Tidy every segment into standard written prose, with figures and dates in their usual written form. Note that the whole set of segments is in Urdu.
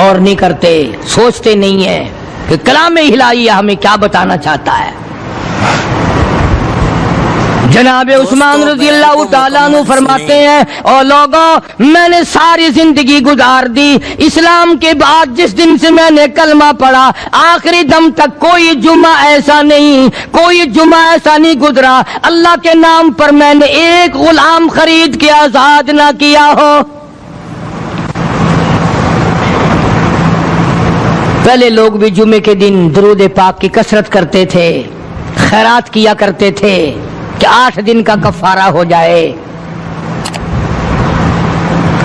غور نہیں کرتے, سوچتے نہیں ہیں کہ کلام الہیہ ہمیں کیا بتانا چاہتا ہے. جناب عثمان رضی اللہ تعالیٰ عنہ فرماتے ہیں, اور لوگوں میں نے ساری زندگی گزار دی, اسلام کے بعد جس دن سے میں نے کلمہ پڑھا آخری دم تک کوئی جمعہ ایسا نہیں گزرا اللہ کے نام پر میں نے ایک غلام خرید کے آزاد نہ کیا ہو. پہلے لوگ بھی جمعے کے دن درود پاک کی کثرت کرتے تھے, خیرات کیا کرتے تھے کہ 8 دن کا کفارہ ہو جائے,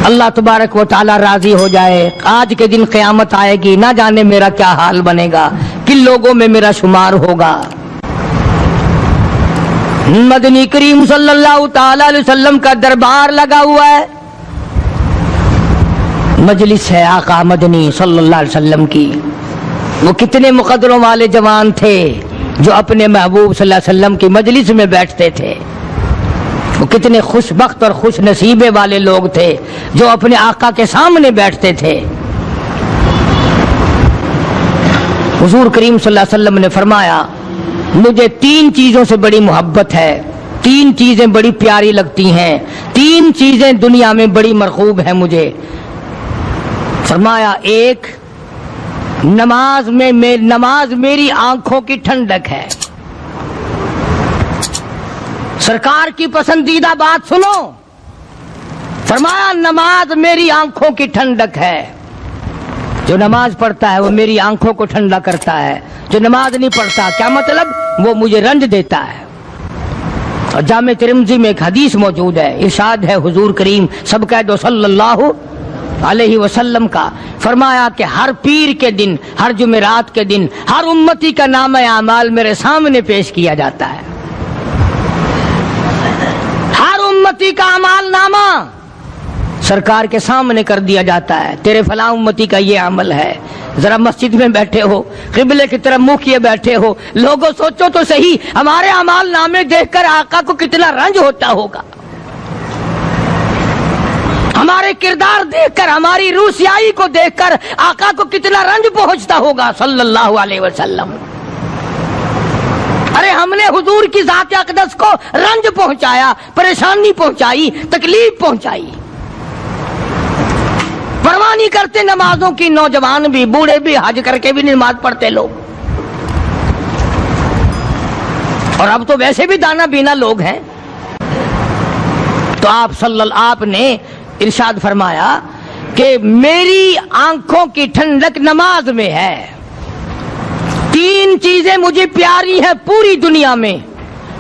اللہ تبارک و تعالی راضی ہو جائے. آج کے دن قیامت آئے گی, نہ جانے میرا کیا حال بنے گا, کن لوگوں میں میرا شمار ہوگا. مدنی کریم صلی اللہ تعالی علیہ وسلم کا دربار لگا ہوا ہے, مجلس ہے آقا مدنی صلی اللہ علیہ وسلم کی. وہ کتنے مقدروں والے جوان تھے جو اپنے محبوب صلی اللہ علیہ وسلم کی مجلس میں بیٹھتے تھے. وہ کتنے خوش بخت اور خوش نصیبے والے لوگ تھے جو اپنے آقا کے سامنے بیٹھتے تھے. حضور کریم صلی اللہ علیہ وسلم نے فرمایا, مجھے 3 چیزوں سے بڑی محبت ہے, 3 چیزیں بڑی پیاری لگتی ہیں, 3 چیزیں دنیا میں بڑی مرغوب ہیں مجھے. فرمایا, ایک نماز میری آنکھوں کی ٹھنڈک ہے. سرکار کی پسندیدہ بات سنو, فرمایا نماز میری آنکھوں کی ٹھنڈک ہے. جو نماز پڑھتا ہے وہ میری آنکھوں کو ٹھنڈا کرتا ہے, جو نماز نہیں پڑھتا کیا مطلب, وہ مجھے رنج دیتا ہے. اور جامع ترمذی میں ایک حدیث موجود ہے, ارشاد ہے حضور کریم سب کہہ دو صلی اللہ علیہ وسلم کا, فرمایا کہ ہر پیر کے دن, ہر جمعرات کے دن ہر امتی کا نامہ اعمال میرے سامنے پیش کیا جاتا ہے. ہر امتی کا اعمال نامہ سرکار کے سامنے کر دیا جاتا ہے. تیرے فلاں امتی کا یہ عمل ہے. ذرا مسجد میں بیٹھے ہو, قبلے کی طرف منہ کیے بیٹھے ہو, لوگوں سوچو تو صحیح ہمارے اعمال نامے دیکھ کر آقا کو کتنا رنج ہوتا ہوگا, ہمارے کردار دیکھ کر, ہماری روسیائی کو دیکھ کر آقا کو کتنا رنج پہنچتا ہوگا صلی اللہ علیہ وسلم. ارے ہم نے حضور کی ذات اقدس کو رنج پہنچایا, پریشانی پہنچائی, تکلیف پہنچائی. پرواہ نہیں کرتے نمازوں کی, نوجوان بھی, بوڑھے بھی, حج کر کے بھی نماز پڑھتے لوگ. اور اب تو ویسے بھی دانا بینا لوگ ہیں. تو آپ نے ارشاد فرمایا کہ میری آنکھوں کی ٹھنڈک نماز میں ہے. 3 چیزیں مجھے پیاری ہیں پوری دنیا میں,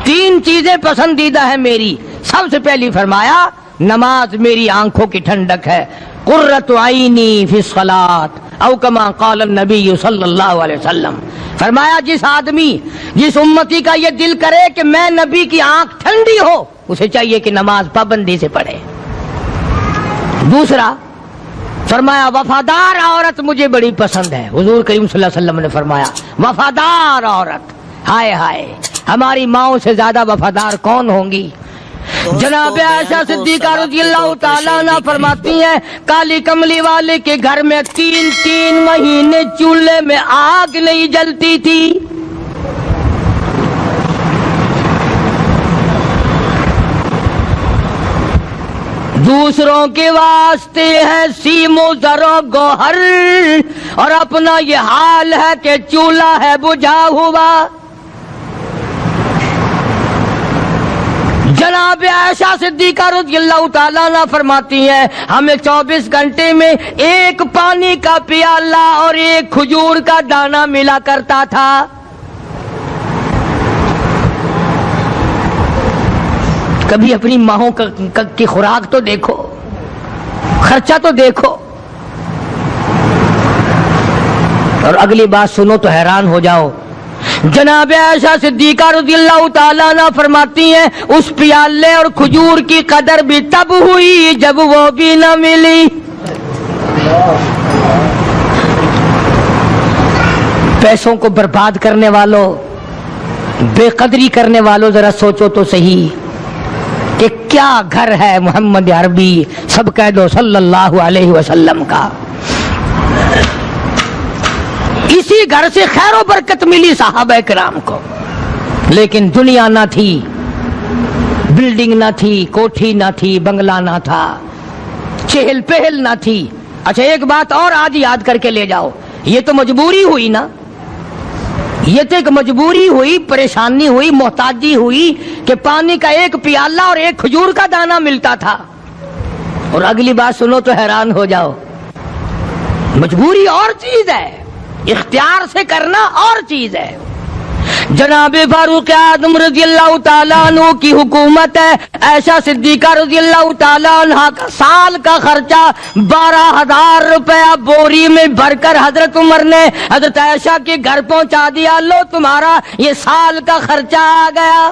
3 چیزیں پسندیدہ ہیں میری. سب سے پہلی فرمایا نماز میری آنکھوں کی ٹھنڈک ہے. قرۃ عینی فی الصلاۃ او کما قال النبی صلی اللہ علیہ وسلم. فرمایا جس امتی کا یہ دل کرے کہ میں نبی کی آنکھ ٹھنڈی ہو, اسے چاہیے کہ نماز پابندی سے پڑھے. دوسرا فرمایا وفادار عورت مجھے بڑی پسند ہے. حضور کریم صلی اللہ علیہ وسلم نے فرمایا وفادار عورت, ہائے ہائے ہماری ماؤں سے زیادہ وفادار کون ہوں گی. جناب عائشہ صدیقہ رضی اللہ تعالیٰ عنہ فرماتی ہیں کالی کملی والے کے گھر میں 3 مہینے چولہے میں آگ نہیں جلتی تھی. دوسروں کے واسطے ہے سیم و زر و گوہر, اور اپنا یہ حال ہے کہ چولہا ہے بجھا ہوا. جناب عائشہ صدیقہ رضی اللہ تعالیٰ عنہ فرماتی ہیں ہمیں 24 گھنٹے میں 1 پانی کا پیالہ اور 1 کھجور کا دانہ ملا کرتا تھا. کبھی اپنی ماہوں کی خوراک تو دیکھو, خرچہ تو دیکھو. اور اگلی بات سنو تو حیران ہو جاؤ. جناب عائشہ صدیقہ رضی اللہ تعالیٰ عنہ فرماتی ہیں اس پیالے اور کھجور کی قدر بھی تب ہوئی جب وہ بھی نہ ملی. پیسوں کو برباد کرنے والوں, بے قدری کرنے والوں, ذرا سوچو تو صحیح کہ کیا گھر ہے محمد عربی سب کہہ دو صلی اللہ علیہ وسلم کا. اسی گھر سے خیر و برکت ملی صحابہ کرام کو، لیکن دنیا نہ تھی، بلڈنگ نہ تھی، کوٹھی نہ تھی، بنگلہ نہ تھا، چہل پہل نہ تھی۔ اچھا ایک بات اور آج یاد کر کے لے جاؤ، یہ تو مجبوری ہوئی نا، یہ تو ایک مجبوری ہوئی، پریشانی ہوئی، محتاجی ہوئی کہ پانی کا ایک پیالہ اور ایک کھجور کا دانہ ملتا تھا۔ اور اگلی بات سنو تو حیران ہو جاؤ، مجبوری اور چیز ہے، اختیار سے کرنا اور چیز ہے۔ جناب فاروق اعظم رضی اللہ تعالیٰ عنہ کی حکومت ہے، عائشہ صدیقہ رضی اللہ تعالیٰ عنہ کا سال کا خرچہ 12,000 روپیہ بوری میں بھر کر حضرت عمر نے حضرت عائشہ کے گھر پہنچا دیا، لو تمہارا یہ سال کا خرچہ آ گیا۔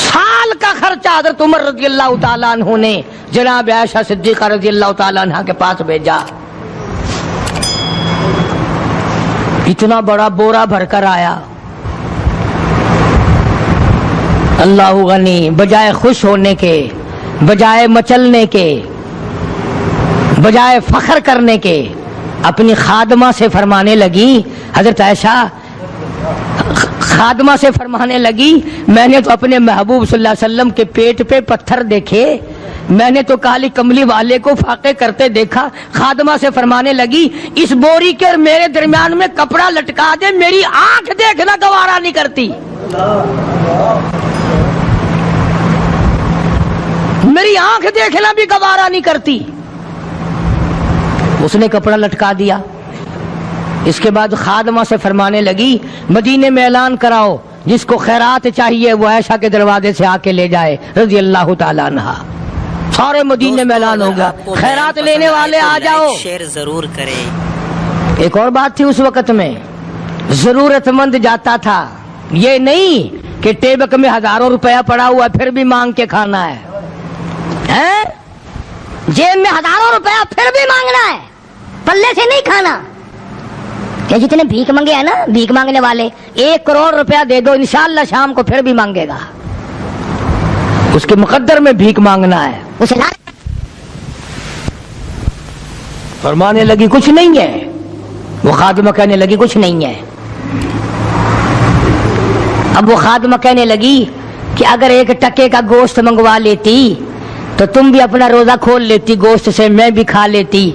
سال کا خرچہ حضرت عمر رضی اللہ تعالیٰ عنہ نے جناب عائشہ صدیقہ رضی اللہ تعالیٰ عنہ کے پاس بھیجا۔ اتنا بڑا بورا بھر کر آیا۔ اللہ غنی، بجائے خوش ہونے کے، بجائے مچلنے کے، بجائے فخر کرنے کے، اپنی خادمہ سے فرمانے لگی، حضرت عائشہ خادمہ سے فرمانے لگی، میں نے تو اپنے محبوب صلی اللہ علیہ وسلم کے پیٹ پہ پتھر دیکھے، میں نے تو کالی کملی والے کو فاقے کرتے دیکھا۔ خادمہ سے فرمانے لگی، اس بوری کے میرے درمیان میں کپڑا لٹکا دے، میری آنکھ دیکھنا گوارا نہیں کرتی، میری آنکھ دیکھنا بھی گوارا نہیں کرتی۔ اس نے کپڑا لٹکا دیا۔ اس کے بعد خادمہ سے فرمانے لگی، مدینے میں اعلان کراؤ، جس کو خیرات چاہیے وہ عائشہ کے دروازے سے آ کے لے جائے رضی اللہ تعالیٰ عنہ۔ سارے مدینے میں اعلان ہوگا، خیرات لینے والے آ جاؤ۔ شیئر ضرور کریں۔ ایک اور بات تھی اس وقت میں، ضرورت مند جاتا تھا، یہ نہیں کہ ٹیبک میں ہزاروں روپیہ پڑا ہوا پھر بھی مانگ کے کھانا ہے، جیب میں ہزاروں روپیہ پھر بھی مانگنا ہے، پلے سے نہیں کھانا۔ کہ جتنے بھیک مانگے ہیں نا، بھیک مانگنے والے، 1 کروڑ روپیہ دے دو، انشاءاللہ شام کو پھر بھی مانگے گا، اس کے مقدر میں بھیک مانگنا ہے۔ اسے فرمانے لگی کچھ نہیں ہے، وہ خادمہ کہنے لگی کچھ نہیں ہے۔ اب وہ خادمہ کہنے لگی کہ اگر 1 ٹکے کا گوشت منگوا لیتی تو تم بھی اپنا روزہ کھول لیتی، گوشت سے میں بھی کھا لیتی۔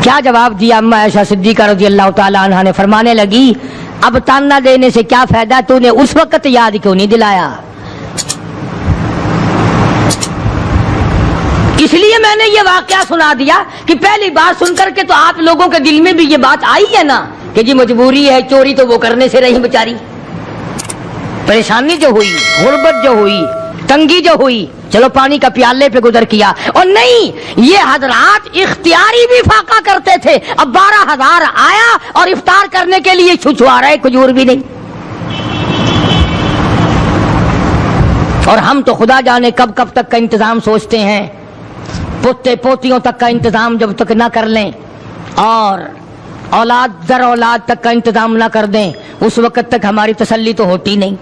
کیا جواب دیا اما عائشہ صدیقہ رضی اللہ تعالی عنہا نے؟ فرمانے لگی، اب تانا دینے سے کیا فائدہ، تو نے اس وقت یاد کیوں نہیں دلایا؟ اس لیے میں نے یہ واقعہ سنا دیا کہ پہلی بات سن کر کے تو آپ لوگوں کے دل میں بھی یہ بات آئی ہے نا کہ جی مجبوری ہے، چوری تو وہ کرنے سے رہی بیچاری، پریشانی جو ہوئی، غربت جو ہوئی، تنگی جو ہوئی، چلو پانی کا پیالے پہ گزر کیا۔ اور نہیں، یہ حضرات اختیاری بھی فاقہ کرتے تھے۔ اب 12,000 آیا اور افطار کرنے کے لیے چھچھوا رہے، کھجور بھی نہیں۔ اور ہم تو خدا جانے کب کب تک کا انتظام سوچتے ہیں، پوتے پوتیوں تک کا انتظام جب تک نہ کر لیں اور اولاد در اولاد تک کا انتظام نہ کر دیں، اس وقت تک ہماری تسلی تو ہوتی نہیں۔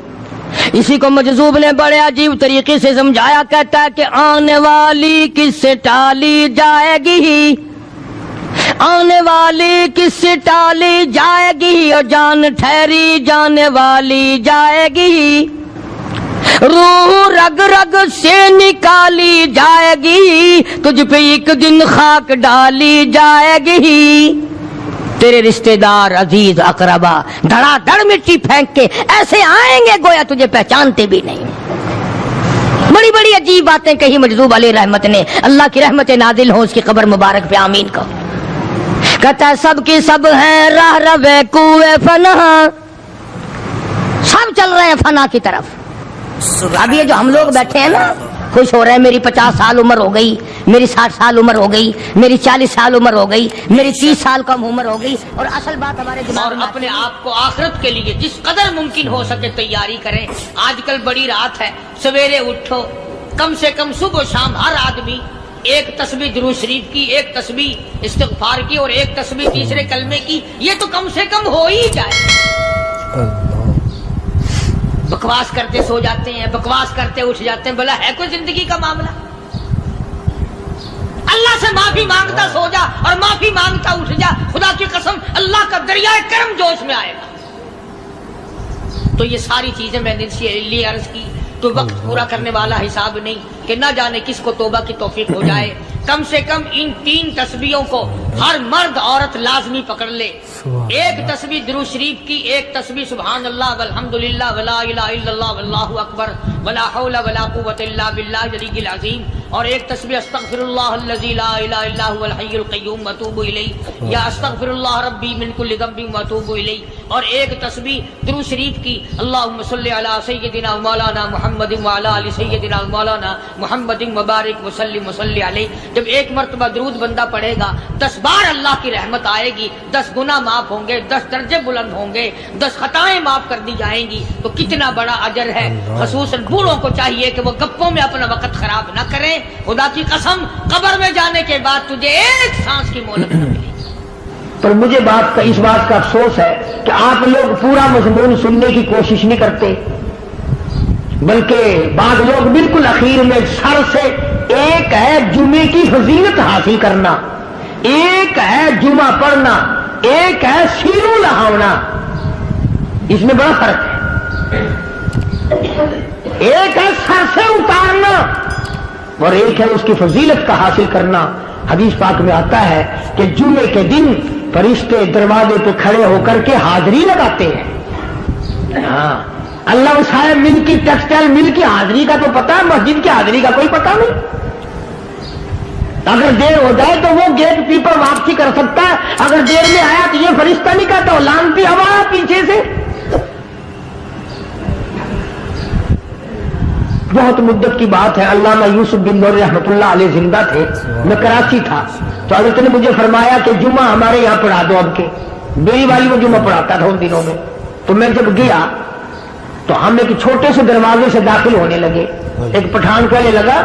اسی کو مجذوب نے بڑے عجیب طریقے سے سمجھایا، کہتا ہے کہ آنے والی کس سے ٹالی جائے گی، آنے والی کس سے ٹالی جائے گی، اور جان ٹھہری جانے والی جائے گی، روح رگ رگ سے نکالی جائے گی، تجھ پہ ایک دن خاک ڈالی جائے گی، تیرے رشتہ دار عزیز اقربا دھڑا دھڑ مٹی پھینک کے ایسے آئیں گے گویا تجھے پہچانتے بھی نہیں۔ بڑی بڑی عجیب باتیں کہی مجذوب علیہ رحمت نے، اللہ کی رحمت نازل ہو اس کی قبر مبارک پہ، آمین کو۔ کہتا ہے سب کی سب ہیں راہ روے کوئے فنا، سب چل رہے ہیں فنا کی طرف۔ اب یہ جو ہم لوگ بیٹھے ہیں نا، خوش ہو رہے ہیں، میری 50 سال عمر ہو گئی، میری 60 سال عمر ہو گئی، میری 40 سال عمر ہو گئی، میری 30 سال کم عمر ہو گئی، اور اصل بات ہمارے دماغ میں اپنے آپ کو آخرت کے لیے جس قدر ممکن ہو سکے تیاری کریں۔ آج کل بڑی رات ہے، سویرے اٹھو، کم سے کم صبح و شام ہر آدمی 1 تسبیح درود شریف کی، 1 تسبیح استغفار کی، اور 1 تسبیح تیسرے کلمے کی، یہ تو کم سے کم ہو ہی جائے۔ بکواس کرتے سو جاتے ہیں، بکواس کرتے اٹھ جاتے ہیں، بھلا ہے کوئی زندگی کا معاملہ؟ اللہ سے معافی مانگتا سو جا اور معافی مانگتا اٹھ جا، خدا کی قسم اللہ کا دریائے کرم جوش میں آئے گا۔ تو یہ ساری چیزیں میں نے لیے عرض کی، تو وقت پورا کرنے والا حساب نہیں کہ نہ جانے کس کو توبہ کی توفیق ہو جائے۔ کم سے کم ان 3 تسبیحوں کو ہر مرد عورت لازمی پکڑ لے۔ ایک تسبیح درود شریف کی، ایک تسبیح سبحان اللہ والحمدللہ ولا الہ الا اللہ واللہ اکبر ولا حول ولا قوۃ الا باللہ العلی العظیم، اور ایک تسبیح استغفر اللہ الذی لا الہ الا هو الحی القیوم واتوب الیہ، یا استغفر اللہ ربی من کل ذنب واتوب الیہ، اور ایک تسبیح درود شریف کی اللہم صلی علی سیدنا مولانا محمد وعلی آل سیدنا مولانا محمد مبارک وسلم وصلی علیہ۔ جب ایک مرتبہ درود بندہ پڑھے گا 10 بار اللہ کی رحمت آئے گی، 10 گناہ معاف ہوں گے، 10 درجے بلند ہوں گے، 10 خطائیں معاف کر دی جائیں گی، تو کتنا بڑا اجر ہے۔ خصوصاً بوڑھوں کو چاہیے کہ وہ گپوں میں اپنا وقت خراب نہ کریں۔ خدا کی قسم قبر میں جانے کے بعد تجھے ایک سانس کی مہلت نہ ملے گی۔ پر مجھے اس بات کا افسوس ہے کہ آپ لوگ پورا مضمون سننے کی کوشش نہیں کرتے، بلکہ بعض لوگ بالکل اخیر میں سر سے، ایک ہے جمعے کی فضیلت حاصل کرنا، ایک ہے جمعہ پڑھنا، ایک ہے سیروں لہاونا، اس میں بڑا فرق ہے۔ ایک ہے سر سے اتارنا اور ایک ہے اس کی فضیلت کا حاصل کرنا۔ حدیث پاک میں آتا ہے کہ جمعے کے دن فرشتے دروازے پہ کھڑے ہو کر کے حاضری لگاتے ہیں۔ ہاں، اللہ صاحب مل کی ٹیکسٹائل مل کی حاضری کا تو پتا ہے، مسجد کی حاضری کا کوئی پتا نہیں۔ اگر دیر ہو جائے تو وہ گیٹ کیپر واپسی کر سکتا ہے، اگر دیر میں آیا تو یہ فرشتہ نہیں کہتا، لانتی ہوا پیچھے سے۔ بہت مدت کی بات ہے، علامہ یوسف بن نور رحمۃ اللہ علیہ زندہ تھے، میں کراچی تھا، تو حضرت نے مجھے فرمایا کہ جمعہ ہمارے یہاں پڑھا دو اب کے۔ میری والی وہ جمعہ پڑھاتا تھا ان دنوں میں، تو میں جب گیا تو ہم ایک چھوٹے سے دروازے سے داخل ہونے لگے۔ ایک پٹھان کہنے لگا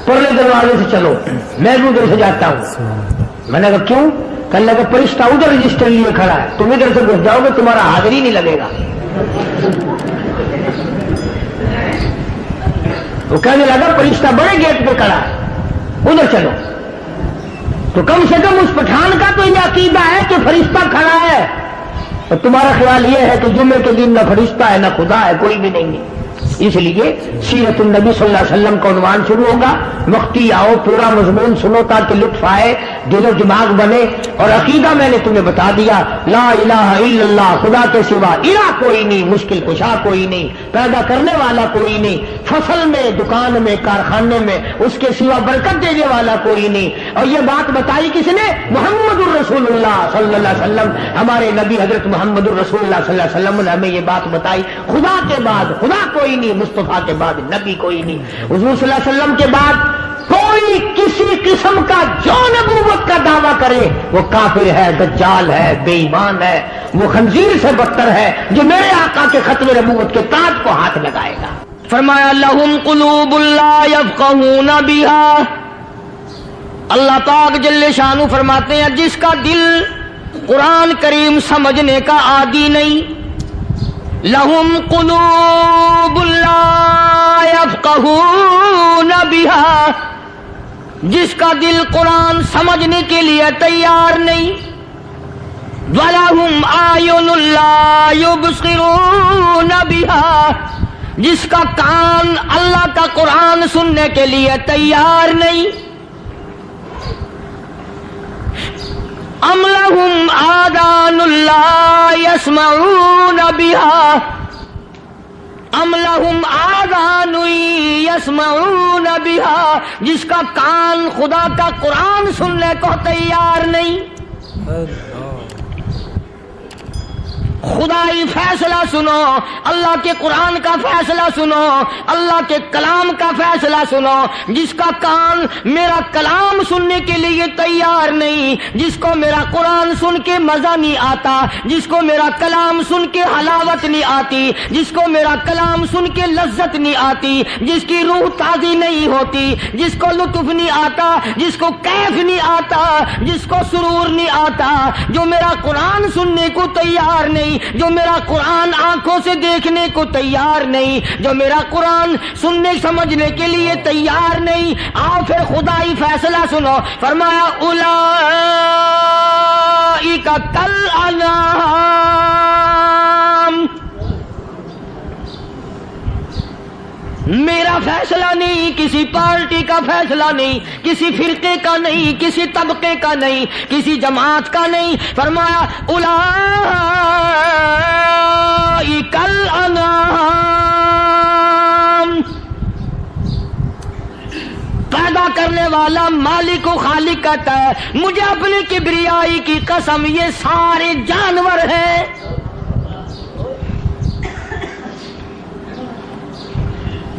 پرلے دروازے سے چلو، میں بھی ادھر سے جاتا ہوں۔ میں نے کہا کیوں؟ کہنے لگا فرشتہ ادھر رجسٹر لیے کھڑا ہے، تم ادھر سے گھس جاؤ گے تمہارا حاضری نہیں لگے گا۔ وہ کہنے لگا فرشتہ بڑے گیٹ پہ کھڑا ہے، ادھر چلو۔ تو کم سے کم اس پٹھان کا تو یہ عقیدہ ہے کہ فرشتہ کھڑا ہے، اور تمہارا خیال یہ ہے کہ جمعے کے دن نہ فرشتہ ہے نہ خدا ہے، کوئی بھی نہیں ہے۔ اس لیے سیرت النبی صلی اللہ علیہ وسلم کا عنوان شروع ہوگا، مفتی آؤ پورا مضمون سنو تاکہ لطف آئے، دل و دماغ بنے۔ اور عقیدہ میں نے تمہیں بتا دیا، لا الہ الا اللہ، خدا کے سوا الہ کوئی نہیں، مشکل کشا کوئی نہیں، پیدا کرنے والا کوئی نہیں، فصل میں، دکان میں، کارخانے میں اس کے سوا برکت دینے والا کوئی نہیں۔ اور یہ بات بتائی کس نے؟ محمد الرسول اللہ صلی اللہ علیہ وسلم، ہمارے نبی حضرت محمد الرسول اللہ صلی اللہ علیہ وسلم نے ہمیں یہ بات بتائی۔ خدا کے بعد خدا کوئی نہیں، مصطفیٰ کے بعد نبی کوئی نہیں، حضور صلی اللہ علیہ وسلم کے بعد کوئی کسی قسم کا جو نبوت کا دعویٰ کرے وہ کافر ہے، دجال ہے، بے ایمان ہے، وہ خنزیر سے بدتر ہے جو میرے آقا کے ختم نبوت کے تاج کو ہاتھ لگائے گا۔ فرمایا لہم قلوب لا یفقہون بہا، اللہ پاک جل شانہ فرماتے ہیں جس کا دل قرآن کریم سمجھنے کا عادی نہیں، لہم قلوب لا یفقہون بہا، جس کا دل قرآن سمجھنے کے لیے تیار نہیں، وَلَهُمْ أَعْيُنٌ لَا يُبْصِرُونَ بِهَا، جس کا کان اللہ کا قرآن سننے کے لیے تیار نہیں، أَمْ لَهُمْ آذَانٌ لَا يَسْمَعُونَ بِهَا، ام لہم آذان یسمعون بہا، جس کا کان خدا کا قرآن سننے کو تیار نہیں۔ خدائی فیصلہ سنو، اللہ کے قرآن کا فیصلہ سنو، اللہ کے کلام کا فیصلہ سنو۔ جس کا کان میرا کلام سننے کے لیے تیار نہیں، جس کو میرا قرآن سن کے مزہ نہیں آتا، جس کو میرا کلام سن کے حلاوت نہیں آتی، جس کو میرا کلام سن کے لذت نہیں آتی، جس کی روح تازی نہیں ہوتی، جس کو لطف نہیں آتا، جس کو کیف نہیں آتا، جس کو سرور نہیں آتا، جو میرا قرآن سننے کو تیار نہیں، نہیں، جو میرا قرآن آنکھوں سے دیکھنے کو تیار نہیں، جو میرا قرآن سننے سمجھنے کے لیے تیار نہیں۔ آؤ پھر خدائی فیصلہ سنو، فرمایا اولئک کالانعام۔ میرا فیصلہ نہیں، کسی پارٹی کا فیصلہ نہیں، کسی فرقے کا نہیں، کسی طبقے کا نہیں، کسی جماعت کا نہیں، فرمایا اولئک الانعام۔ پیدا کرنے والا مالک و خالق کہتا ہے مجھے اپنی کبریائی کی قسم یہ سارے جانور ہیں،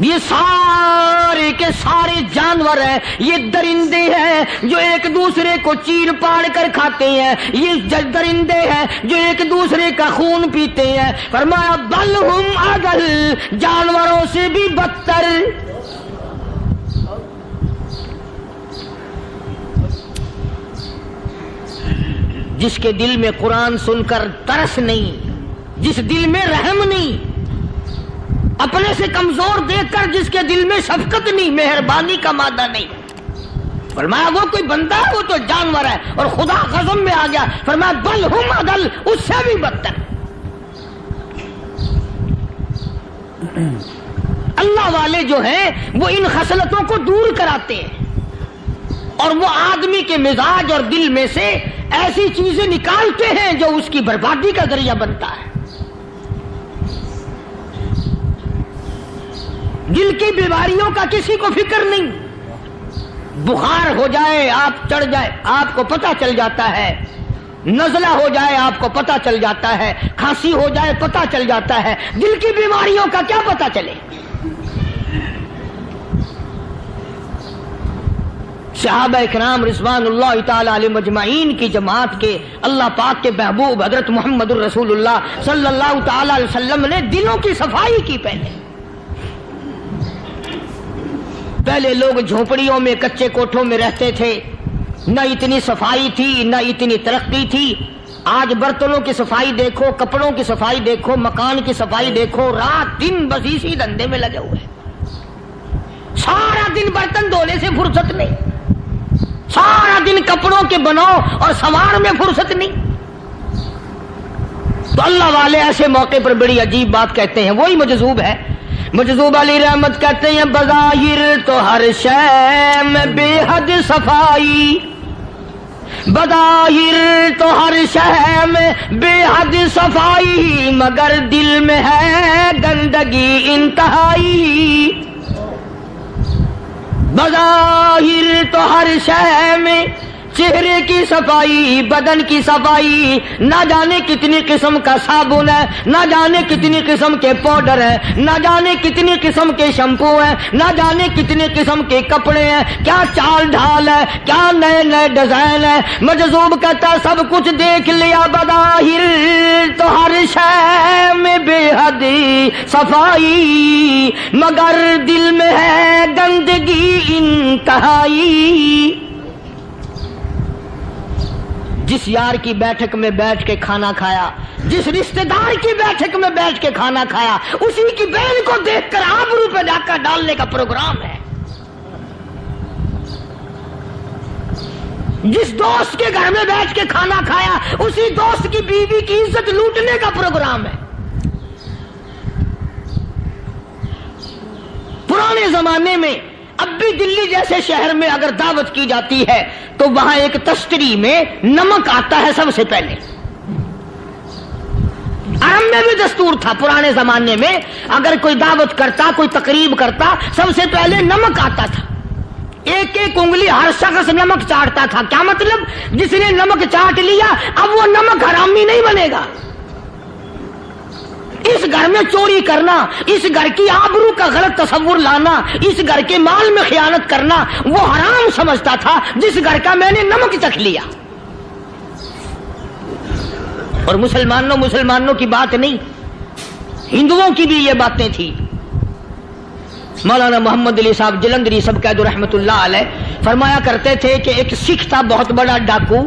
یہ سارے کے سارے جانور ہیں، یہ درندے ہیں جو ایک دوسرے کو چیر پاڑ کر کھاتے ہیں، یہ درندے ہیں جو ایک دوسرے کا خون پیتے ہیں۔ فرمایا بل ہم اضل، جانوروں سے بھی بدتر۔ جس کے دل میں قرآن سن کر ترس نہیں، جس دل میں رحم نہیں، اپنے سے کمزور دیکھ کر جس کے دل میں شفقت نہیں، مہربانی کا مادہ نہیں، فرمایا وہ کوئی بندہ ہے، وہ تو جانور ہے۔ اور خدا غضب میں آ گیا، فرمایا بل ہم اضل، اس سے بھی بدتر۔ اللہ والے جو ہیں وہ ان خصلتوں کو دور کراتے ہیں، اور وہ آدمی کے مزاج اور دل میں سے ایسی چیزیں نکالتے ہیں جو اس کی بربادی کا ذریعہ بنتا ہے۔ دل کی بیماریوں کا کسی کو فکر نہیں، بخار ہو جائے آپ چڑھ جائے آپ کو پتہ چل جاتا ہے، نزلہ ہو جائے آپ کو پتہ چل جاتا ہے، کھانسی ہو جائے پتہ چل جاتا ہے، دل کی بیماریوں کا کیا پتہ چلے؟ صحابہ اکرام رضوان اللہ تعالی علیہم اجمعین کی جماعت کے اللہ پاک کے محبوب حضرت محمد الرسول اللہ صلی اللہ تعالی علیہ وسلم نے دلوں کی صفائی کی۔ پہلے لوگ جھونپڑیوں میں کچے کوٹھوں میں رہتے تھے، نہ اتنی صفائی تھی نہ اتنی ترقی تھی۔ آج برتنوں کی صفائی دیکھو، کپڑوں کی صفائی دیکھو، مکان کی صفائی دیکھو، رات دن بس اسی دھندے میں لگے ہوئے، سارا دن برتن دھونے سے فرصت نہیں، سارا دن کپڑوں کے بناؤ اور سنوار میں فرصت نہیں۔ تو اللہ والے ایسے موقع پر بڑی عجیب بات کہتے ہیں، وہی مجذوب ہے، مجذوب علی رحمت کہتے ہیں بظاہر تو ہر شے میں بے حد صفائی، بظاہر تو ہر شے میں بے حد صفائی، مگر دل میں ہے گندگی انتہائی۔ بظاہر تو ہر شے میں چہرے کی صفائی، بدن کی صفائی، نہ جانے کتنی قسم کا صابن ہے، نہ جانے کتنی قسم کے پاؤڈر ہیں، نہ جانے کتنی قسم کے شیمپو ہیں، نہ جانے کتنی قسم کے کپڑے ہیں، کیا چال ڈھال ہے، کیا نئے نئے ڈیزائن ہے۔ مجذوب کہتا سب کچھ دیکھ لیا، بظاہر تو ہر شے میں بے حد صفائی، مگر دل میں ہے گندگی انتہائی۔ جس یار کی بیٹھک میں بیٹھ کے کھانا کھایا، جس رشتہ دار کی بیٹھک میں بیٹھ کے کھانا کھایا، اسی کی بہن کو دیکھ کر آبرو پہ ڈاکہ ڈالنے کا پروگرام ہے۔ جس دوست کے گھر میں بیٹھ کے کھانا کھایا، اسی دوست کی بیوی کی عزت لوٹنے کا پروگرام ہے۔ پرانے زمانے میں اب بھی دلی جیسے شہر میں اگر دعوت کی جاتی ہے تو وہاں ایک تشتری میں نمک آتا ہے سب سے پہلے۔ عرب میں بھی دستور تھا، پرانے زمانے میں اگر کوئی دعوت کرتا، کوئی تقریب کرتا، سب سے پہلے نمک آتا تھا۔ ایک ایک انگلی ہر شخص نمک چاٹتا تھا۔ کیا مطلب؟ جس نے نمک چاٹ لیا اب وہ نمک حرامی نہیں بنے گا۔ اس گھر میں چوری کرنا، اس گھر کی آبرو کا غلط تصور لانا، اس گھر کے مال میں خیانت کرنا وہ حرام سمجھتا تھا جس گھر کا میں نے نمک چکھ لیا۔ اور مسلمانوں کی بات نہیں، ہندوؤں کی بھی یہ باتیں تھی۔ مولانا محمد علی صاحب جلندری سب قید رحمت اللہ علیہ فرمایا کرتے تھے کہ ایک سکھ تھا بہت بڑا ڈاکو،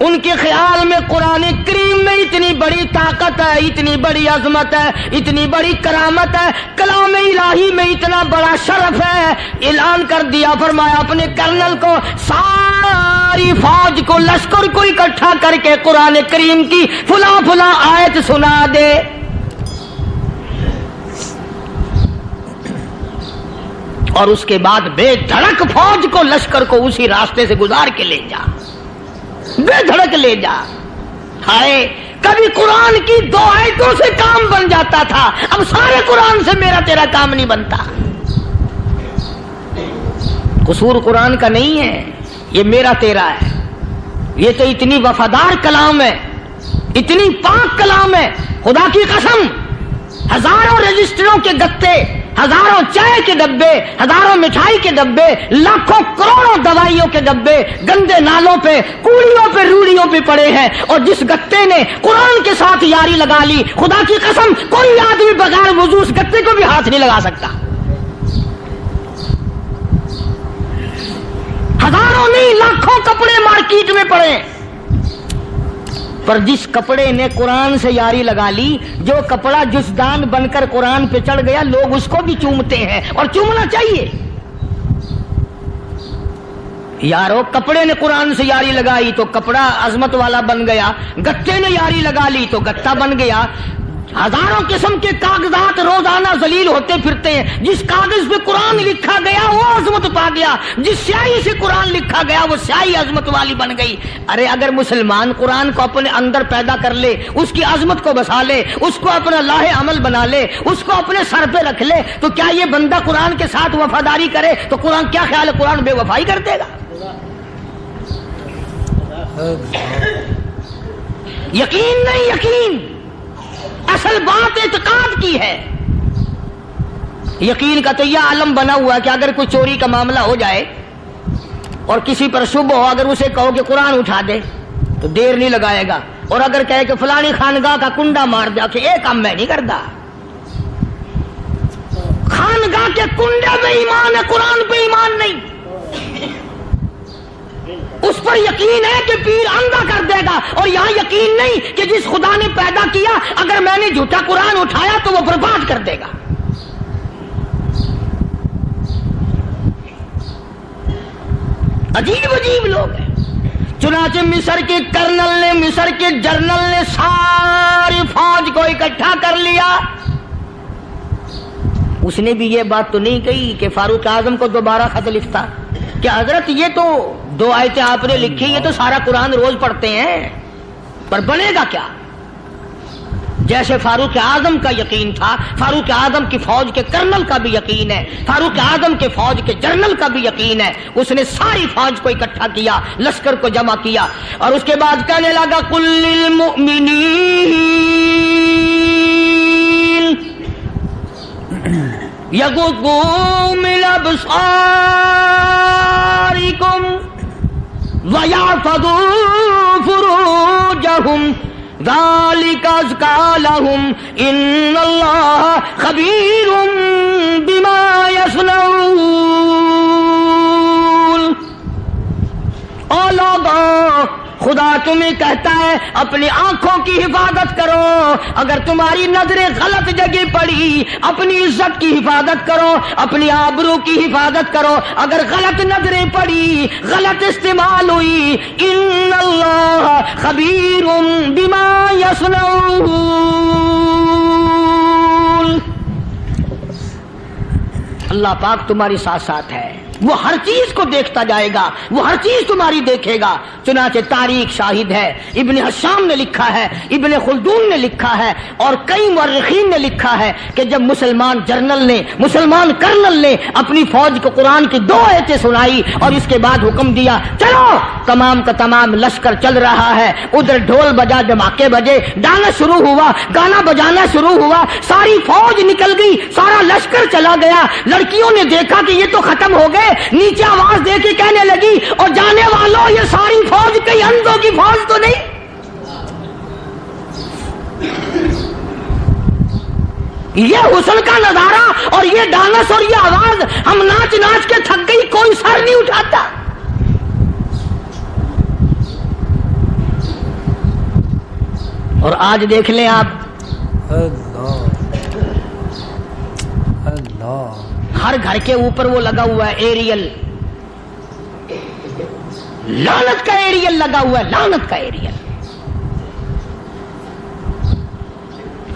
ان کے خیال میں قرآن کریم میں اتنی بڑی طاقت ہے، اتنی بڑی عظمت ہے، اتنی بڑی کرامت ہے، کلام الہی میں اتنا بڑا شرف ہے، اعلان کر دیا، فرمایا اپنے کرنل کو ساری فوج کو، لشکر کو اکٹھا کر کے قرآن کریم کی فلاں فلاں آیت سنا دے۔ اور اس کے بعد بے دھڑک فوج کو، لشکر کو اسی راستے سے گزار کے لے جا، بے دھڑک لے جا۔ ہائے کبھی قرآن کی 2 آیتوں سے کام بن جاتا تھا، اب سارے قرآن سے میرا تیرا کام نہیں بنتا۔ قصور قرآن کا نہیں ہے، یہ میرا تیرا ہے۔ یہ تو اتنی وفادار کلام ہے، اتنی پاک کلام ہے، خدا کی قسم ہزاروں رجسٹروں کے گتے، ہزاروں چائے کے ڈبے، ہزاروں مٹھائی کے ڈبے، لاکھوں کروڑوں دوائیوں کے ڈبے گندے نالوں پہ، کوڑیوں پہ، روڑیوں پہ پڑے ہیں، اور جس گتے نے قرآن کے ساتھ یاری لگا لی، خدا کی قسم کوئی آدمی بغیر وضو اس گتے کو بھی ہاتھ نہیں لگا سکتا۔ ہزاروں نہیں لاکھوں کپڑے مارکیٹ میں پڑے، پر جس کپڑے نے قرآن سے یاری لگا لی، جو کپڑا جسدان بن کر قرآن پہ چڑھ گیا، لوگ اس کو بھی چومتے ہیں، اور چومنا چاہیے۔ یارو کپڑے نے قرآن سے یاری لگائی تو کپڑا عظمت والا بن گیا، گتے نے یاری لگا لی تو گتا بن گیا۔ ہزاروں قسم کے کاغذات روزانہ ذلیل ہوتے پھرتے ہیں، جس کاغذ پہ قرآن لکھا گیا وہ عظمت پا گیا، جس سیاہی سے قرآن لکھا گیا وہ سیاہی عظمت والی بن گئی۔ ارے اگر مسلمان قرآن کو اپنے اندر پیدا کر لے، اس کی عظمت کو بسا لے، اس کو اپنا لاہ عمل بنا لے، اس کو اپنے سر پہ رکھ لے، تو کیا یہ بندہ قرآن کے ساتھ وفاداری کرے تو قرآن کیا خیال ہے قرآن بے وفائی کر دے گا؟ یقین نہیں، یقین اصل بات اعتقاد کی ہے۔ یقین کا تو یہ عالم بنا ہوا ہے کہ اگر کوئی چوری کا معاملہ ہو جائے اور کسی پر شبہ ہو، اگر اسے کہو کہ قرآن اٹھا دے تو دیر نہیں لگائے گا، اور اگر کہے کہ فلانی خانگاہ کا کنڈا مار دیا کہ یہ کام میں نہیں کرتا۔ خانگاہ کے کنڈے پہ ایمان ہے، قرآن پہ ایمان نہیں۔ اس پر یقین ہے کہ پیر اندھا کر دے گا، اور یہاں یقین نہیں کہ جس خدا نے پیدا کیا اگر میں نے جھوٹا قرآن اٹھایا تو وہ برباد کر دے گا۔ عجیب عجیب لوگ ہیں۔ چنانچہ مصر کے کرنل نے، مصر کے جنرل نے ساری فوج کو اکٹھا کر لیا۔ اس نے بھی یہ بات تو نہیں کہی کہ فاروق اعظم کو دوبارہ خط لکھتا کہ حضرت یہ تو 2 آیتیں آپ نے لکھی، یہ تو سارا قرآن روز پڑھتے ہیں، پر بنے گا کیا؟ جیسے فاروق اعظم کا یقین تھا، فاروق اعظم کی فوج کے کرنل کا بھی یقین ہے، فاروق اعظم کے فوج کے جنرل کا بھی یقین ہے۔ اس نے ساری فوج کو اکٹھا کیا، لشکر کو جمع کیا، اور اس کے بعد کہنے لگا قل للمؤمنین یغضوا من ابصارکم وَيَحْفَظُوا فُرُوجَهُمْ ذَلِكَ أَزْكَىٰ لَهُمْ إِنَّ اللَّهَ خَبِيرٌ بِمَا يَصْنَعُونَ۔ او لوگوں، خدا تمہیں کہتا ہے اپنی آنکھوں کی حفاظت کرو، اگر تمہاری نظریں غلط جگہ پڑی اپنی عزت کی حفاظت کرو، اپنی آبرو کی حفاظت کرو۔ اگر غلط نظریں پڑی، غلط استعمال ہوئی، ان اللہ خبیر بما یصنعون، اللہ پاک تمہاری ساتھ ساتھ ہے، وہ ہر چیز کو دیکھتا جائے گا، وہ ہر چیز تمہاری دیکھے گا۔ چنانچہ تاریخ شاہد ہے، ابن حشام نے لکھا ہے، ابن خلدون نے لکھا ہے، اور کئی مورخین نے لکھا ہے کہ جب مسلمان جنرل نے، مسلمان کرنل نے اپنی فوج کو قرآن کی 2 آیتیں سنائی اور اس کے بعد حکم دیا چلو، تمام کا تمام لشکر چل رہا ہے، ادھر ڈھول بجا، دھماکے بجے، گانا شروع ہوا، گانا بجانا شروع ہوا، ساری فوج نکل گئی، سارا لشکر چلا گیا۔ لڑکیوں نے دیکھا کہ یہ تو ختم ہو گئے، نیچے آواز دے کے کہنے لگی اور جانے والوں یہ ساری فوج کئی اندھوں کی فوج تو نہیں؟ یہ حسن کا نظارہ اور یہ ڈانس اور یہ آواز، ہم ناچ ناچ کے تھک گئی، کوئی سر نہیں اٹھاتا۔ اور آج دیکھ لیں آپ ہر گھر کے اوپر وہ لگا ہوا ہے ایریل، لعنت کا ایریل لگا ہوا ہے، لعنت کا ایریل۔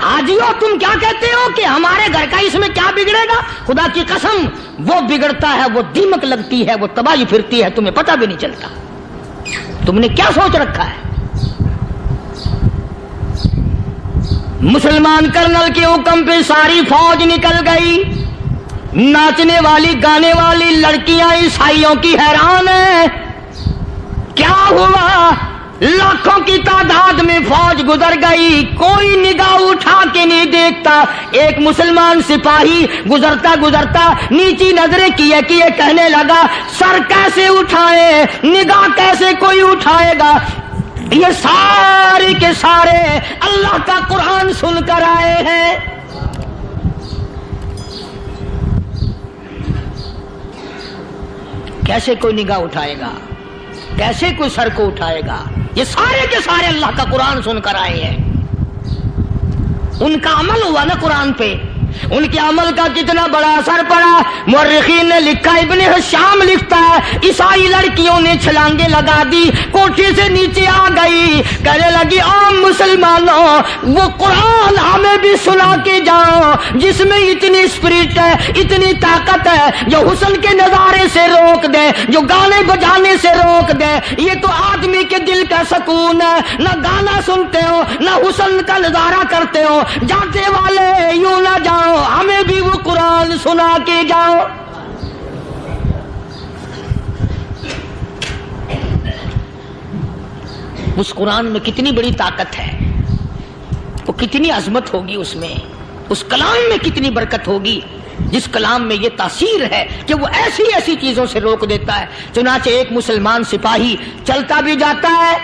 حاجیو تم کیا کہتے ہو کہ ہمارے گھر کا اس میں کیا بگڑے گا؟ خدا کی قسم وہ بگڑتا ہے، وہ دیمک لگتی ہے، وہ تباہی پھرتی ہے، تمہیں پتہ بھی نہیں چلتا۔ تم نے کیا سوچ رکھا ہے؟ مسلمان کرنل کے حکم پہ ساری فوج نکل گئی، ناچنے والی گانے والی لڑکیاں عیسائیوں کی حیران ہیں، کیا ہوا؟ لاکھوں کی تعداد میں فوج گزر گئی، کوئی نگاہ اٹھا کے نہیں دیکھتا۔ ایک مسلمان سپاہی گزرتا گزرتا نیچی نظریں کیے کہنے لگا سر کیسے اٹھائے، نگاہ کیسے کوئی اٹھائے گا؟ یہ سارے کے سارے اللہ کا قرآن سن کر آئے ہیں۔ کیسے کوئی نگاہ اٹھائے گا؟ کیسے کوئی سر کو اٹھائے گا؟ یہ سارے کے سارے اللہ کا قرآن سن کر آئے ہیں۔ ان کا عمل ہوا نا قرآن پہ، ان کے عمل کا کتنا بڑا اثر پڑا۔ مورخین نے لکھا، ابن حشام لکھتا ہے عیسائی لڑکیوں نے چھلانگیں لگا دی، کوٹھی سے نیچے آ گئی، کہنے لگی عام مسلمانوں وہ قرآن ہمیں بھی سنا کے جاؤ جس میں اتنی اسپرٹ ہے، اتنی طاقت ہے، جو حسن کے نظارے سے روک دے، جو گانے بجانے سے روک دے۔ یہ تو آدمی کے دل کا سکون ہے، نہ گانا سنتے ہو نہ حسن کا نظارہ کرتے ہو، جاتے والے یوں نہ جاؤ، ہمیں بھی وہ قرآن سنا کے جاؤ۔ اس قرآن میں کتنی بڑی طاقت ہے، وہ کتنی عظمت ہوگی، اس میں اس کلام میں کتنی برکت ہوگی، جس کلام میں یہ تاثیر ہے کہ وہ ایسی ایسی چیزوں سے روک دیتا ہے۔ چنانچہ ایک مسلمان سپاہی چلتا بھی جاتا ہے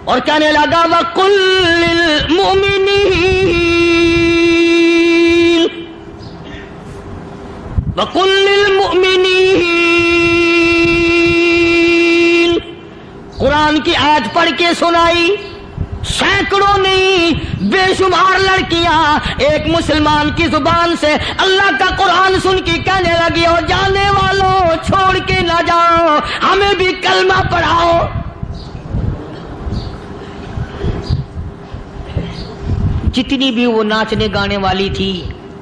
اور کہنے لگا وَقُلْ لِلْمُؤْمِنِينَ وَقُلْ لِلْمُؤْمِنِينَ، قرآن کی آیت پڑھ کے سنائی۔ سینکڑوں نہیں بے شمار لڑکیاں ایک مسلمان کی زبان سے اللہ کا قرآن سن کے کہنے لگی اور جانے والوں چھوڑ کے نہ جاؤ، ہمیں بھی کلمہ پڑھاؤ۔ جتنی بھی وہ ناچنے گانے والی تھی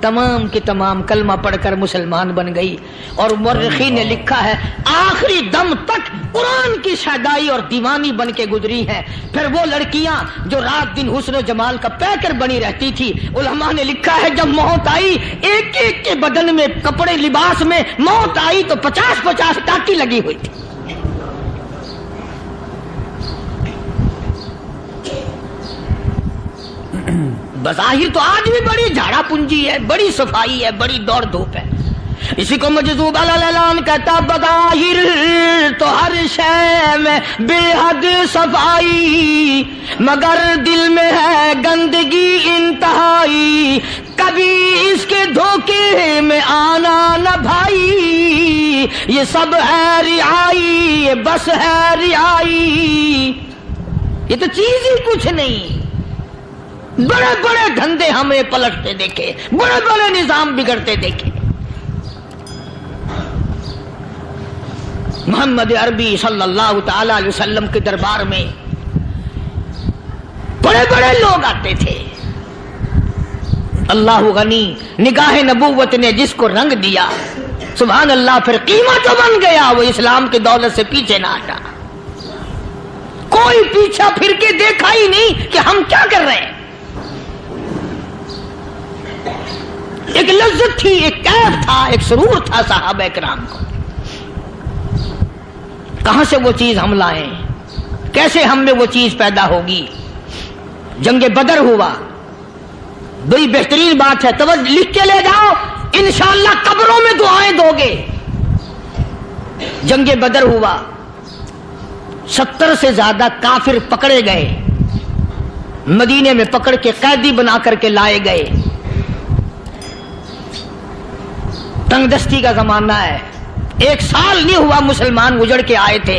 تمام کی تمام کلمہ پڑھ کر مسلمان بن گئی۔ اور مورخین نے لکھا ہے آخری دم تک قرآن کی شیدائی اور دیوانی بن کے گزری ہیں۔ پھر وہ لڑکیاں جو رات دن حسن و جمال کا پیکر بنی رہتی تھی، علماء نے لکھا ہے جب موت آئی ایک ایک کے بدن میں کپڑے لباس میں موت آئی تو 50-50 ٹاکی لگی ہوئی تھی۔ بظاہر تو آج بھی بڑی جھاڑا پنجی ہے، بڑی صفائی ہے، بڑی دوڑ دھوپ ہے۔ اسی کو مجذوب العلان کہتا بظاہر تو ہر شے میں بے حد صفائی، مگر دل میں ہے گندگی انتہائی، کبھی اس کے دھوکے میں آنا نہ بھائی، یہ سب ہے رعائی، یہ بس ہے رعائی، یہ تو چیز ہی کچھ نہیں۔ بڑے بڑے دھندے ہمیں پلٹتے دیکھے، بڑے بڑے نظام بگڑتے دیکھے۔ محمد عربی صلی اللہ تعالی علیہ وسلم کے دربار میں بڑے بڑے لوگ آتے تھے۔ اللہ غنی، نگاہ نبوت نے جس کو رنگ دیا سبحان اللہ، پھر قیمت بن گیا، وہ اسلام کی دولت سے پیچھے نہ ہٹا۔ کوئی پیچھا پھر کے دیکھا ہی نہیں کہ ہم کیا کر رہے ہیں۔ ایک لذت تھی، ایک کیف تھا، ایک سرور تھا صحابہ کرام کو۔ کہاں سے وہ چیز ہم لائیں، کیسے ہم میں وہ چیز پیدا ہوگی؟ جنگ بدر ہوا، بڑی بہترین بات ہے، توجہ لکھ کے لے جاؤ، انشاءاللہ قبروں میں دعائیں دو گے۔ جنگ بدر ہوا، 70 سے زیادہ کافر پکڑے گئے، مدینے میں پکڑ کے قیدی بنا کر کے لائے گئے۔ تنگ دستی کا زمانہ ہے، 1 سال نہیں ہوا مسلمان اجڑ کے آئے تھے،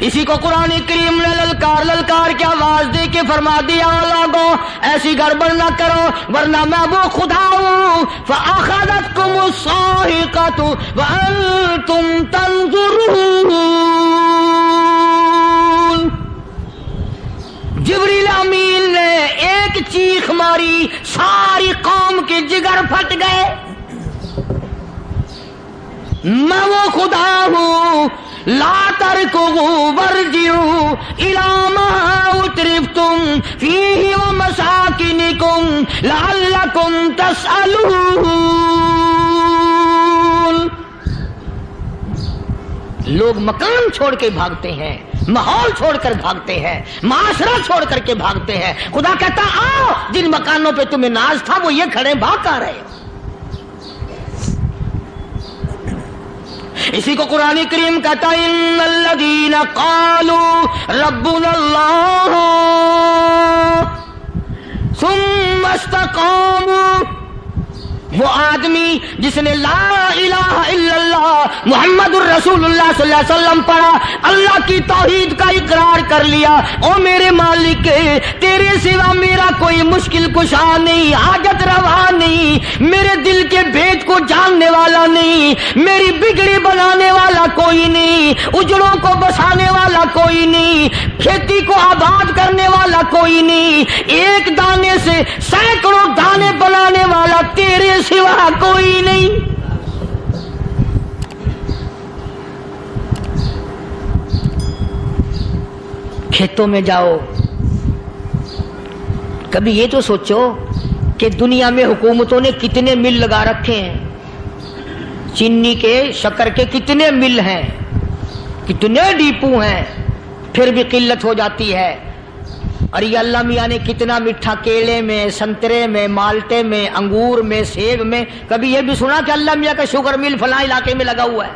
اسی کو قرآن کریم نے للکار کے آواز دے کے فرما دیا لوگوں ایسی گڑبڑ نہ کرو ورنہ میں وہ خدا ہوں فَأَخَذَتْكُمُ الصَّاعِقَةُ وَأَنْتُمْ تَنْظُرُونَ۔ جبریل امین نے ایک چیخ ماری ساری قوم کے جگر پھٹ گئے، میں وہ خدا ہوں لا ترکضوا وارجعوا إلى ما أترفتم فيه ومساكنكم لعلكم تسألون۔ لوگ مکان چھوڑ کے بھاگتے ہیں، ماحول چھوڑ کر بھاگتے ہیں، معاشرہ چھوڑ کر کے بھاگتے ہیں، خدا کہتا آؤ جن مکانوں پہ تمہیں ناز تھا وہ یہ کھڑے بھاگ کر رہے ہو۔ اسی کو قرآن کریم کہتا ہے ان الذین قالوا ربنا اللہ ثم استقاموا، وہ آدمی جس نے لا الہ الا اللہ محمد الرسول اللہ صلی اللہ علیہ وسلم پڑھا، اللہ کی توحید کا اقرار کر لیا، او میرے مالک تیرے سوا میرا کوئی مشکل کشا نہیں، حاجت روا نہیں، میرے دل کے بھید کو جاننے والا نہیں، میری بگڑی بنانے والا کوئی نہیں، اجڑوں کو بسانے والا کوئی نہیں، کھیتی کو آباد کرنے والا کوئی نہیں، ایک دانے سے سینکڑوں دانے بنانے والا تیرے سوا کوئی نہیں۔ کھیتوں میں جاؤ، کبھی یہ تو سوچو کہ دنیا میں حکومتوں نے کتنے مل لگا رکھے ہیں، چینی کے شکر کے کتنے مل ہیں، کتنے ڈیپو ہیں، پھر بھی قلت ہو جاتی ہے۔ اور یہ اللہ میاں نے کتنا میٹھا کیلے میں، سنترے میں، مالٹے میں، انگور میں، سیب میں، کبھی یہ بھی سنا کہ اللہ میاں کا شوگر مل فلاں علاقے میں لگا ہوا ہے؟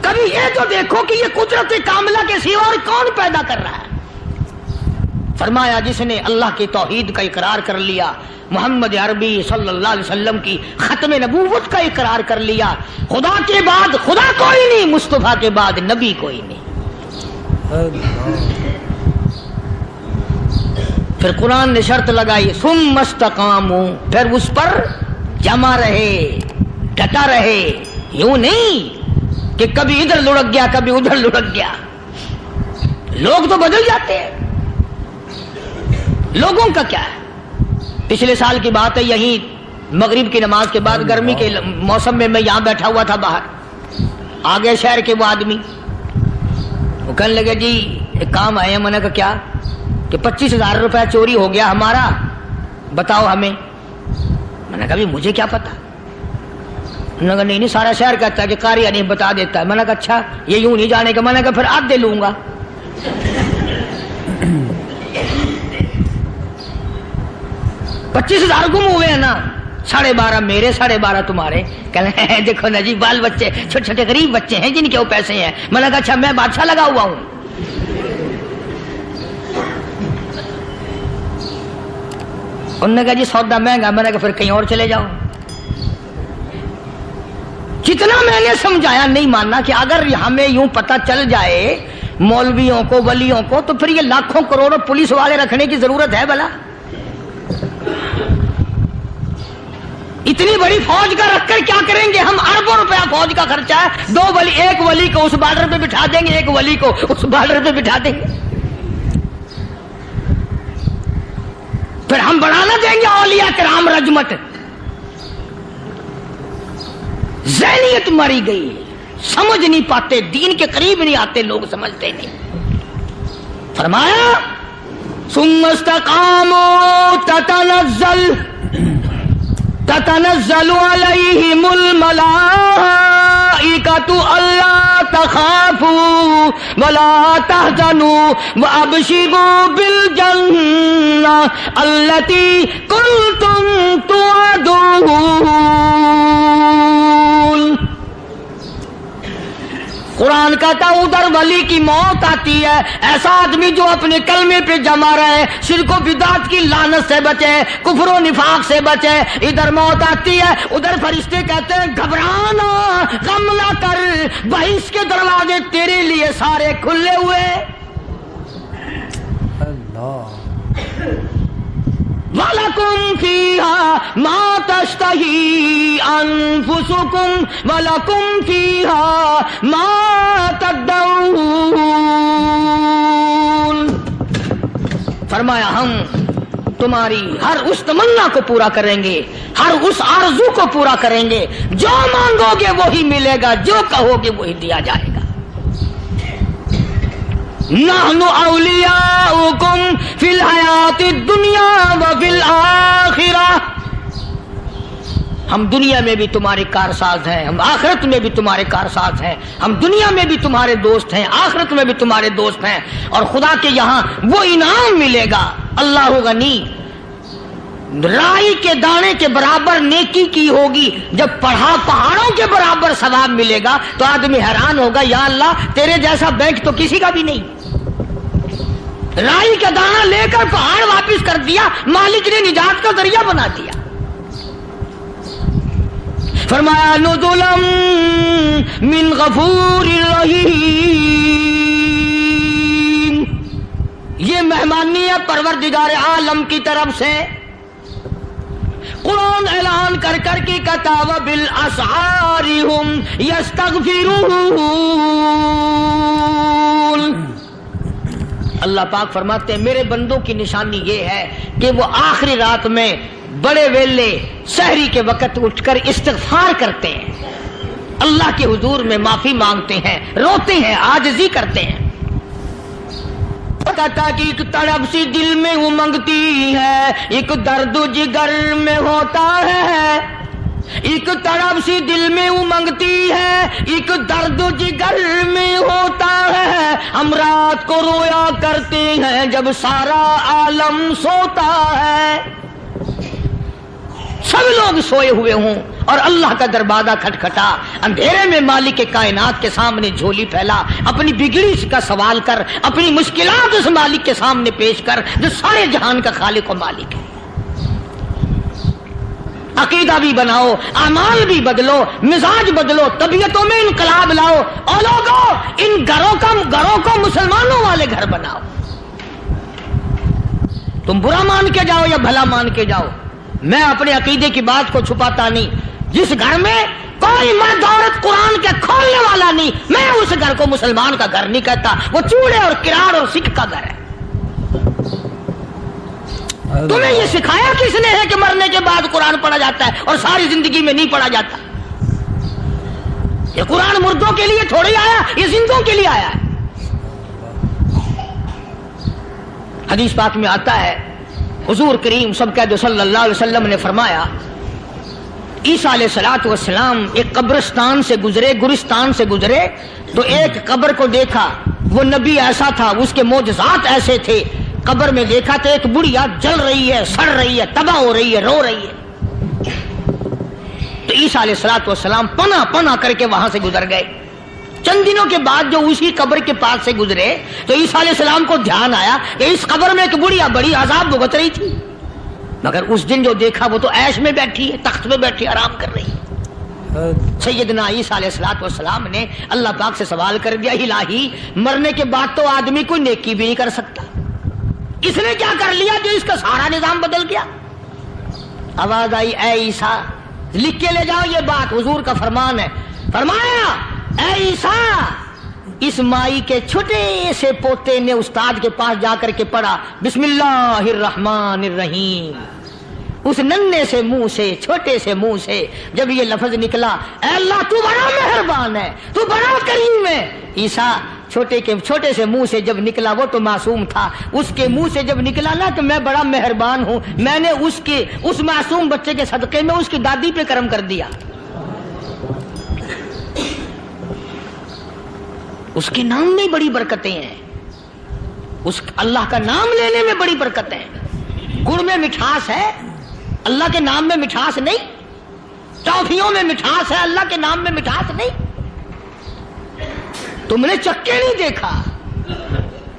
کبھی یہ تو دیکھو کہ یہ قدرت کاملہ کے سوا اور کون پیدا کر رہا ہے؟ فرمایا جس نے اللہ کی توحید کا اقرار کر لیا، محمد عربی صلی اللہ علیہ وسلم کی ختم نبوت کا اقرار کر لیا، خدا کے بعد خدا کوئی نہیں، مصطفیٰ کے بعد نبی کوئی نہیں۔ پھر قرآن نے شرط لگائی ثم استقاموا، پھر اس پر جمع رہے، ڈٹا رہے، یوں نہیں کہ کبھی ادھر لڑک گیا کبھی ادھر لڑک گیا۔ لوگ تو بدل جاتے ہیں، لوگوں کا کیا ہے؟ پچھلے سال کی بات ہے، یہیں مغرب کی نماز کے بعد گرمی کے موسم میں یہاں بیٹھا ہوا تھا باہر، آگے شہر کے وہ آدمی وہ کہنے لگے جی ایک کام آئے ہیں۔ میں نے کہا کیا؟ کہ 25,000 روپے چوری ہو گیا ہمارا، بتاؤ ہمیں۔ میں نے کہا بھی مجھے کیا پتا؟ انہوں نے کہا نہیں سارا شہر کہتا ہے کہ قاری نہیں بتا دیتا ہے۔ میں نے کہا اچھا یہ یوں نہیں جانے کا؟ میں نے کہا پھر آدھے لوں گا۔ 25,000 گم ہوئے ہیں نا، 12.5 میرے 12.5 تمہارے۔ کہنے دیکھو نا جی بال بچے چھوٹے چھوٹے غریب بچے ہیں جن کے وہ پیسے ہیں۔ میں نے کہا اچھا میں بادشاہ لگا ہوا ہوں؟ انہوں نے کہا جی سودا مہنگا۔ میں نے کہا پھر کہیں اور چلے جاؤ۔ جتنا میں نے سمجھایا نہیں ماننا کہ اگر ہمیں یوں پتہ چل جائے مولویوں کو ولیوں کو تو پھر یہ لاکھوں کروڑوں پولیس والے رکھنے کی ضرورت ہے بھلا؟ اتنی بڑی فوج کا رکھ کر کیا کریں گے ہم؟ اربوں روپیہ فوج کا خرچہ ہے، 2 ولی، ایک ولی کو اس بارڈر پہ بٹھا دیں گے، ایک ولی کو اس بارڈر پہ بٹھا دیں گے، پھر ہم بڑھانا دیں گے اولیاء کرام رجمت۔ ذہنیت ماری گئی، سمجھ نہیں پاتے، دین کے قریب نہیں آتے لوگ، سمجھتے نہیں۔ فرمایا ثم استقاموا تتنزل علیہم الملائکۃ الا تخافوا ولا تحزنوا وابشروا بالجنہ التی کنتم توعدون۔ قرآن کہتا ادھر ولی کی موت آتی ہے، ایسا آدمی جو اپنے کلمے پہ جمع رہے، شرک و بدعت کی لعنت سے بچے، کفر و نفاق سے بچے، ادھر موت آتی ہے، ادھر فرشتے کہتے ہیں گھبرانا، غم نہ کر، بہشت کے دروازے تیرے لیے سارے کھلے ہوئے۔ وَلَكُمْ فِيهَا مَا تَشْتَهِي أَنفُسُكُمْ وَلَكُمْ فِيهَا مَا تَدَّعُونَ۔ فرمایا ہم تمہاری ہر اس تمنا کو پورا کریں گے، ہر اس آرزو کو پورا کریں گے، جو مانگو گے وہی ملے گا، جو کہو گے وہی دیا جائے گا۔ نحن اولیاؤکم فی الحیات الدنیا وفی الآخرہ، ہم دنیا میں بھی تمہارے کارساز ہیں، ہم آخرت میں بھی تمہارے کارساز ہیں، ہم دنیا میں بھی تمہارے دوست ہیں، آخرت میں بھی تمہارے دوست ہیں، اور خدا کے یہاں وہ انعام ملے گا۔ اللہ غنی، رائی کے دانے کے برابر نیکی کی ہوگی، جب پہاڑوں کے برابر ثواب ملے گا تو آدمی حیران ہوگا، یا اللہ تیرے جیسا بینک تو کسی کا بھی نہیں۔ رائی کا دانہ لے کر پہاڑ واپس کر دیا، مالک نے نجات کا ذریعہ بنا دیا۔ فرمایا نزلا من غفور رحیم، یہ مہمانی ہے پروردگار عالم کی طرف سے۔ قرآن اعلان کر کر کے کہتا وبالاسحار ہم یستغفرون، اللہ پاک فرماتے ہیں میرے بندوں کی نشانی یہ ہے کہ وہ آخری رات میں بڑے ویلے سحری کے وقت اٹھ کر استغفار کرتے ہیں، اللہ کے حضور میں معافی مانگتے ہیں، روتے ہیں، عاجزی کرتے ہیں۔ کہتا کہ ایک تڑپ سی دل میں امنگتی ہے، ایک درد جگر میں ہوتا ہے، ایک تڑپ سی دل میں امنگتی ہے، ایک درد جگر میں ہوتا ہے، ہم رات کو رویا کرتے ہیں جب سارا عالم سوتا ہے۔ سب لوگ سوئے ہوئے ہوں اور اللہ کا دروازہ کھٹکھٹا، اندھیرے میں مالک کائنات کے سامنے جھولی پھیلا، اپنی بگڑی کا سوال کر، اپنی مشکلات اس مالک کے سامنے پیش کر جو سارے جہان کا خالق و مالک ہے۔ عقیدہ بھی بناؤ، اعمال بھی بدلو، مزاج بدلو، طبیعتوں میں انقلاب لاؤ، اور لوگوں ان گھروں کو مسلمانوں والے گھر بناؤ۔ تم برا مان کے جاؤ یا بھلا مان کے جاؤ، میں اپنے عقیدے کی بات کو چھپاتا نہیں۔ جس گھر میں کوئی مرد عورت قرآن کے کھولنے والا نہیں، میں اس گھر کو مسلمان کا گھر نہیں کہتا، وہ چوڑے اور کراڑ اور سکھ کا گھر ہے۔ تمہیں یہ سکھایا کس نے ہے کہ مرنے کے بعد قرآن پڑھا جاتا ہے اور ساری زندگی میں نہیں پڑھا جاتا؟ یہ قرآن مردوں کے لیے تھوڑی آیا، یہ زندوں کے لیے آیا ہے۔ حدیث پاک میں آتا ہے حضور کریم سب کہہ دو صلی اللہ علیہ وسلم نے فرمایا عیسیٰ علیہ الصلوۃ والسلام ایک قبرستان سے گزرے، گورستان سے گزرے تو ایک قبر کو دیکھا، وہ نبی ایسا تھا، اس کے معجزات ایسے تھے۔ قبر میں دیکھا تو ایک بڑھیا جل رہی ہے، سڑ رہی ہے، تباہ ہو رہی ہے، رو رہی ہے۔ تو عیسیٰ علیہ الصلوۃ والسلام پناہ کر کے وہاں سے گزر گئے۔ چند دنوں کے بعد جو اسی قبر کے پاس سے گزرے تو عیسیٰ علیہ السلام کو دھیان آیا کہ اس قبر میں ایک بڑھیا بڑی عذاب بھگت رہی تھی، مگر اس دن جو دیکھا وہ تو عیش میں بیٹھی ہے، تخت میں بیٹھی آرام کر رہی ہے۔ سیدنا عیسیٰ علیہ الصلوۃ والسلام نے اللہ پاک سے سوال کر دیا، الہی مرنے کے بعد تو آدمی کوئی نیکی بھی نہیں کر سکتا، اس نے کیا کر لیا جو اس کا سارا نظام بدل گیا؟ آواز آئی اے عیسیٰ، لکھ کے لے جاؤ یہ بات، حضور کا فرمان ہے۔ فرمایا اے عیسیٰ، اس مائی کے چھوٹے سے پوتے نے استاد کے پاس جا کر کے پڑھا بسم اللہ الرحمن الرحیم، اس ننھے سے منہ سے، چھوٹے سے منہ سے جب یہ لفظ نکلا، اے اللہ تو بڑا مہربان ہے، تو بڑا کریم ہے۔ عیسیٰ چھوٹے سے منہ سے جب نکلا، وہ تو معصوم تھا، اس کے منہ سے جب نکلا نا کہ میں بڑا مہربان ہوں، میں نے اس معصوم بچے کے صدقے میں اس کی دادی پہ کرم کر دیا۔ اس کے نام میں بڑی برکتیں ہیں، اس اللہ کا نام لینے میں بڑی برکتیں ہیں۔ گڑ میں مٹھاس ہے، اللہ کے نام میں مٹھاس نہیں۔ ٹافیوں میں مٹھاس ہے، اللہ کے نام میں مٹھاس نہیں۔ تم نے چکھ کے نہیں دیکھا.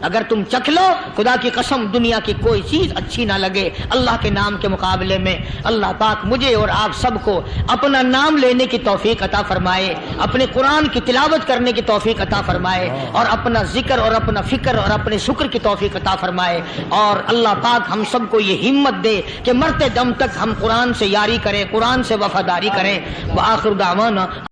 اگر تم چکھ لو خدا کی قسم دنیا کی کوئی چیز اچھی نہ لگے اللہ کے نام کے مقابلے میں. اللہ پاک مجھے اور آپ سب کو اپنا نام لینے کی توفیق عطا فرمائے, اپنے قرآن کی تلاوت کرنے کی توفیق عطا فرمائے, اور اپنا ذکر اور اپنا فکر اور اپنے شکر کی توفیق عطا فرمائے. اور اللہ پاک ہم سب کو یہ ہمت دے کہ مرتے دم تک ہم قرآن سے یاری کریں, قرآن سے وفاداری کریں. وآخر دعوانا